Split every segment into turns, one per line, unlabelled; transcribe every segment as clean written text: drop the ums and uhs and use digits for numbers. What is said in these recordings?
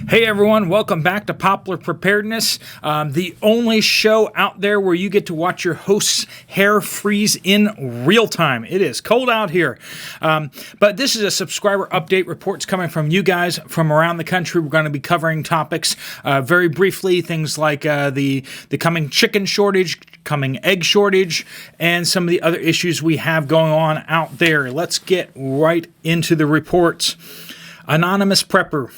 Hey everyone, welcome back to Poplar Preparedness, the only show out there where you get to watch your host's hair freeze in real time. It is cold out here, but this is a subscriber update. Reports coming from you guys from around the country. We're going to be covering topics very briefly, things like the coming chicken shortage, coming egg shortage, and some of the other issues we have going on out there. Let's get right into the reports. Anonymous Prepper.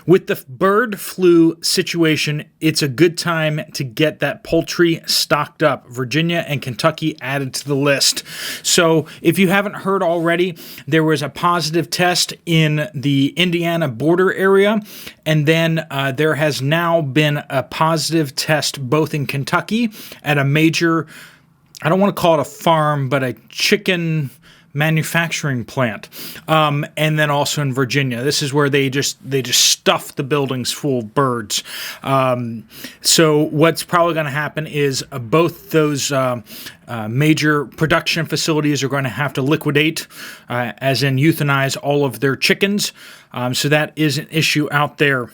With the bird flu situation, it's a good time to get that poultry stocked up. Virginia and Kentucky added to the list. So if you haven't heard already, there was a positive test in the Indiana border area, and then there has now been a positive test both in Kentucky at a major, I don't want to call it a farm, but a chicken manufacturing plant, and then also in Virginia. This is where they just stuff the buildings full of birds. So what's probably going to happen is both those major production facilities are going to have to liquidate, as in euthanize all of their chickens. So that is an issue out there.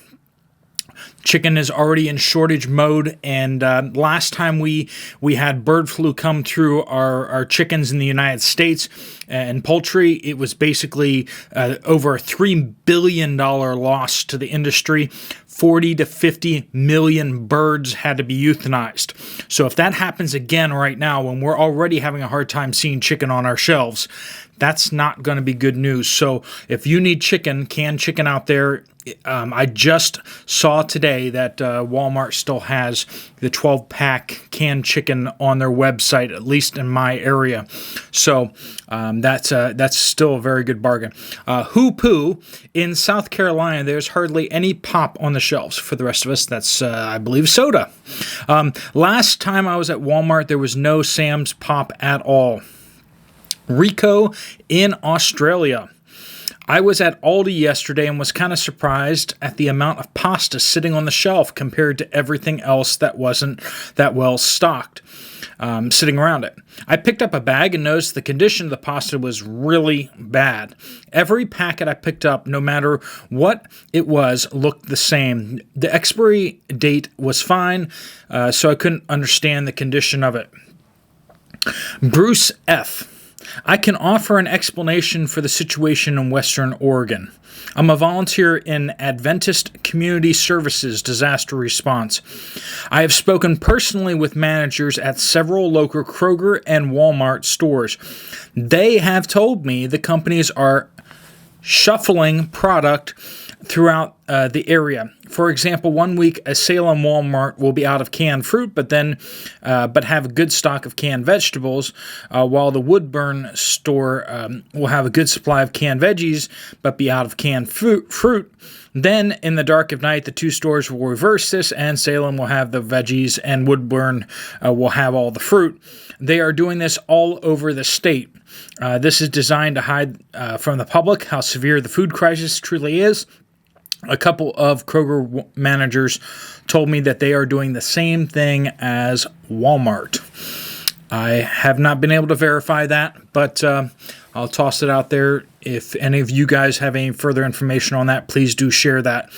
Chicken is already in shortage mode, and last time we had bird flu come through our chickens in the United States and poultry, it was basically over a $3 billion loss to the industry. 40 to 50 million birds had to be euthanized. So if that happens again right now, when we're already having a hard time seeing chicken on our shelves, that's not going to be good news. So if you need chicken, canned chicken out there, I just saw today that Walmart still has the 12-pack canned chicken on their website, at least in my area. So that's still a very good bargain. Hoo-Poo in South Carolina, there's hardly any pop on the shelves. For the rest of us, that's, I believe, soda. Last time I was at Walmart, there was no Sam's Pop at all. Rico in Australia. I was at Aldi yesterday and was kind of surprised at the amount of pasta sitting on the shelf compared to everything else that wasn't that well stocked sitting around it. I picked up a bag and noticed the condition of the pasta was really bad. Every packet I picked up, no matter what it was, looked the same. The expiry date was fine, so I couldn't understand the condition of it. Bruce F. I can offer an explanation for the situation in Western Oregon. I'm a volunteer in Adventist Community Services disaster response. I have spoken personally with managers at several local Kroger and Walmart stores. They have told me the companies are shuffling product throughout the area. For example, one week a Salem Walmart will be out of canned fruit, but have a good stock of canned vegetables, while the Woodburn store will have a good supply of canned veggies, but be out of canned fruit. Then, in the dark of night, the two stores will reverse this, and Salem will have the veggies, and Woodburn will have all the fruit. They are doing this all over the state. This is designed to hide from the public how severe the food crisis truly is. A couple of Kroger managers told me that they are doing the same thing as Walmart. I have not been able to verify that, but I'll toss it out there. If any of you guys have any further information on that, please do share that.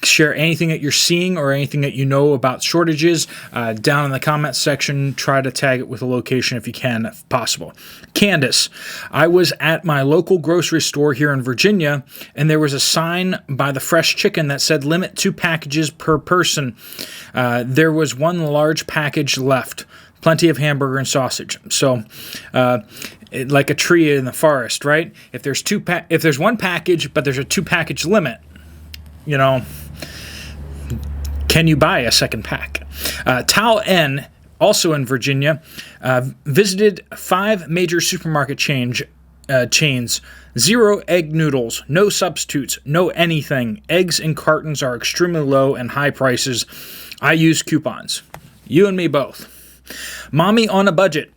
Share anything that you're seeing or anything that you know about shortages down in the comments section. Try to tag it with a location if you can, if possible. Candace, I was at my local grocery store here in Virginia, and there was a sign by the fresh chicken that said limit 2 packages per person. There was one large package left. Plenty of hamburger and sausage. So, like a tree in the forest, right? If there's one package, but there's a 2-package limit, can you buy a second pack? Tal N, also in Virginia, visited 5 major supermarket chains. 0 egg noodles, no substitutes, no anything. Eggs in cartons are extremely low and high prices. I use coupons. You and me both. Mommy on a budget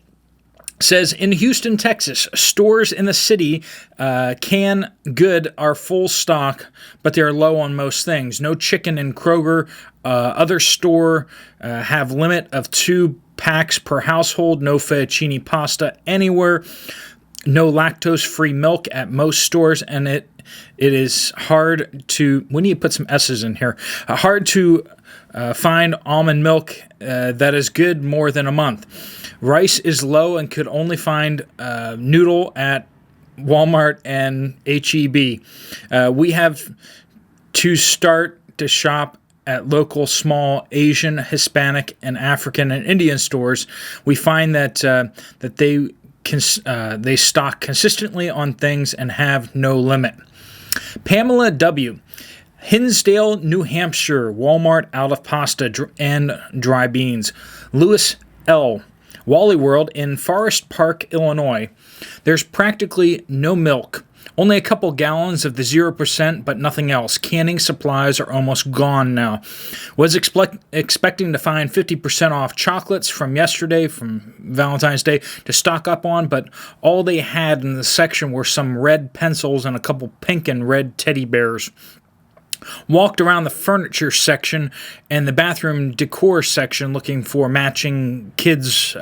says in Houston, Texas, stores in the city canned good are full stock, but they're low on most things. No chicken in Kroger. Other store have limit of 2 packs per household. No fettuccine pasta anywhere. No lactose-free milk at most stores, and it it is hard to, we need to put some S's in here, hard to find almond milk that is good more than a month. Rice is low and could only find noodle at Walmart and H-E-B. We have to start to shop at local small Asian, Hispanic, and African and Indian stores. We find that they stock consistently on things and have no limit. Pamela W. Hinsdale, New Hampshire, Walmart out of pasta and dry beans. Lewis L. Wally World in Forest Park, Illinois. There's practically no milk. Only a couple gallons of the 0%, but nothing else. Canning supplies are almost gone now. Was expecting to find 50% off chocolates from yesterday, from Valentine's Day, to stock up on, but all they had in the section were some red pencils and a couple pink and red teddy bears. Walked around the furniture section and the bathroom decor section looking for matching kids'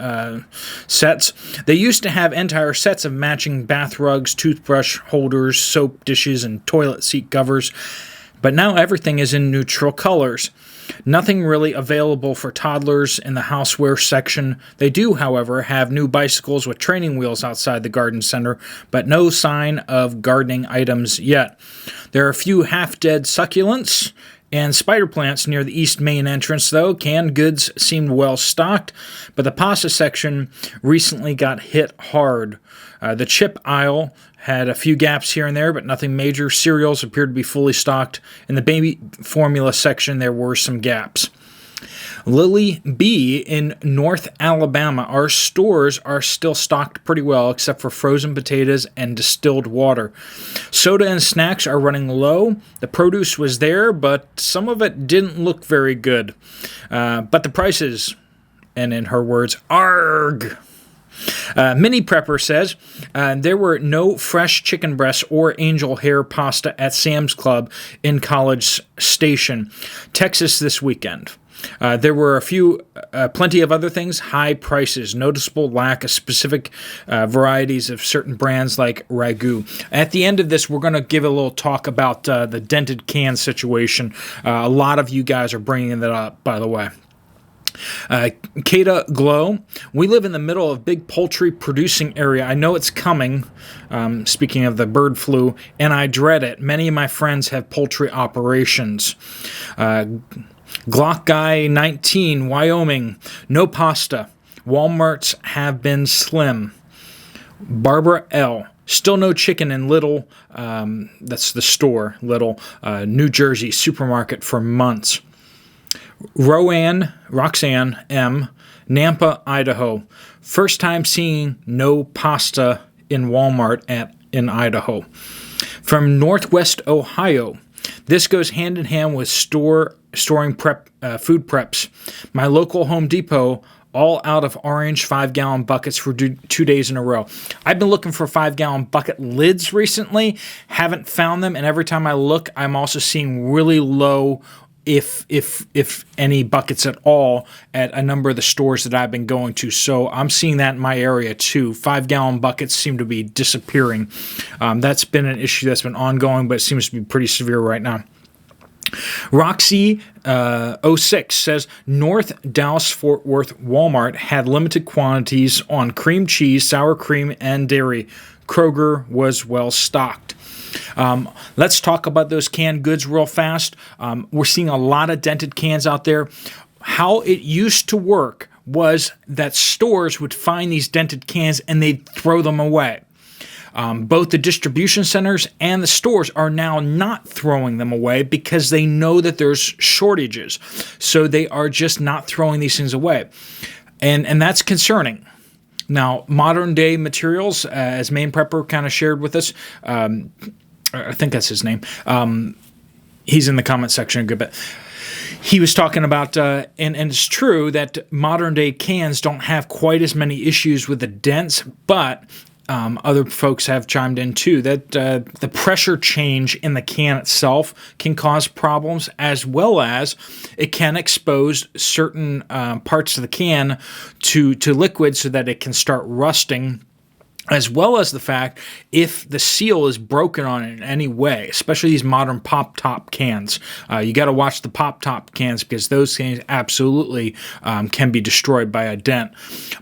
sets. They used to have entire sets of matching bath rugs, toothbrush holders, soap dishes, and toilet seat covers, but now everything is in neutral colors. Nothing really available for toddlers in the houseware section. They do, however, have new bicycles with training wheels outside the garden center, but no sign of gardening items yet. There are a few half-dead succulents and spider plants near the east main entrance, though. Canned goods seemed well stocked, but the pasta section recently got hit hard. The chip aisle had a few gaps here and there, but nothing major. Cereals appeared to be fully stocked. In the baby formula section, there were some gaps. Lily B. in North Alabama. Our stores are still stocked pretty well, except for frozen potatoes and distilled water. Soda and snacks are running low. The produce was there, but some of it didn't look very good. But the prices, and in her words, arg. Mini Prepper says, there were no fresh chicken breasts or angel hair pasta at Sam's Club in College Station, Texas this weekend. There were plenty of other things, high prices, noticeable lack of specific varieties of certain brands like Ragu. At the end of this, we're going to give a little talk about the dented can situation. A lot of you guys are bringing that up, by the way. Kata Glow, we live in the middle of big poultry producing area. I know it's coming, speaking of the bird flu, and I dread it. Many of my friends have poultry operations. Glock Guy 19, Wyoming, no pasta. Walmarts have been slim. Barbara L, still no chicken in Little, that's the store, Little, New Jersey supermarket for months. Roxanne M., Nampa, Idaho. First time seeing no pasta in Walmart in Idaho. From Northwest Ohio. This goes hand in hand with storing food preps. My local Home Depot, all out of orange 5-gallon buckets for 2 days in a row. I've been looking for 5-gallon bucket lids recently. Haven't found them, and every time I look, I'm also seeing really low, if any buckets at all, at a number of the stores that I've been going to. So I'm seeing that in my area too. 5-gallon buckets seem to be disappearing. That's been an issue that's been ongoing, but it seems to be pretty severe right now. Roxy 06 says North Dallas-Fort Worth Walmart had limited quantities on cream cheese, sour cream, and dairy. Kroger was well stocked. Let's talk about those canned goods real fast. We're seeing a lot of dented cans out there. How it used to work was that stores would find these dented cans and they'd throw them away. Both the distribution centers and the stores are now not throwing them away because they know that there's shortages. So they are just not throwing these things away. And that's concerning. Now, modern day materials, as Main Prepper kind of shared with us, I think that's his name. He's in the comment section a good bit. He was talking about, and it's true that modern day cans don't have quite as many issues with the dents, but other folks have chimed in too that the pressure change in the can itself can cause problems, as well as it can expose certain parts of the can to liquid so that it can start rusting as well as the fact if the seal is broken on it in any way, especially these modern pop-top cans. You got to watch the pop-top cans because those cans absolutely can be destroyed by a dent.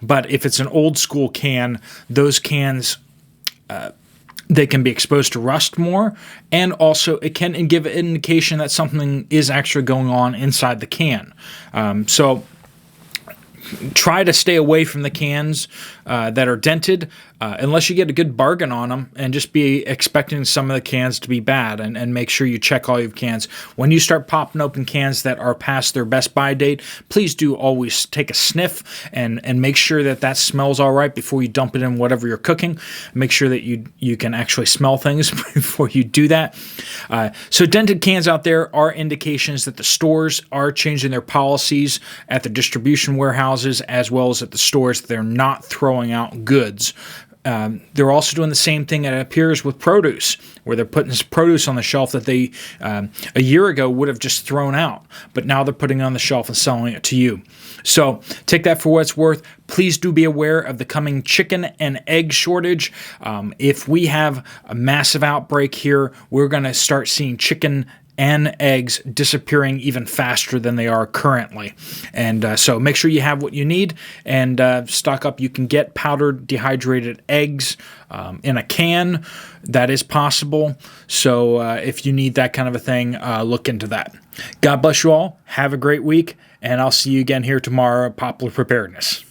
But if it's an old-school can, those cans they can be exposed to rust more, and also it can give an indication that something is actually going on inside the can. So try to stay away from the cans that are dented unless you get a good bargain on them, and just be expecting some of the cans to be bad, and make sure you check all your cans. When you start popping open cans that are past their best by date, please do always take a sniff and make sure that that smells all right before you dump it in whatever you're cooking. Make sure that you can actually smell things before you do that. So dented cans out there are indications that the stores are changing their policies at the distribution warehouses, as well as at the stores. They're not throwing out goods. They're also doing the same thing, it appears, with produce, where they're putting produce on the shelf that they a year ago would have just thrown out, but now they're putting it on the shelf and selling it to you. So take that for what it's worth. Please do be aware of the coming chicken and egg shortage. If we have a massive outbreak here, we're going to start seeing chicken and eggs disappearing even faster than they are currently. And so make sure you have what you need and stock up. You can get powdered dehydrated eggs in a can. That is possible. So if you need that kind of a thing, look into that. God bless you all. Have a great week, and I'll see you again here tomorrow at Poplar Preparedness.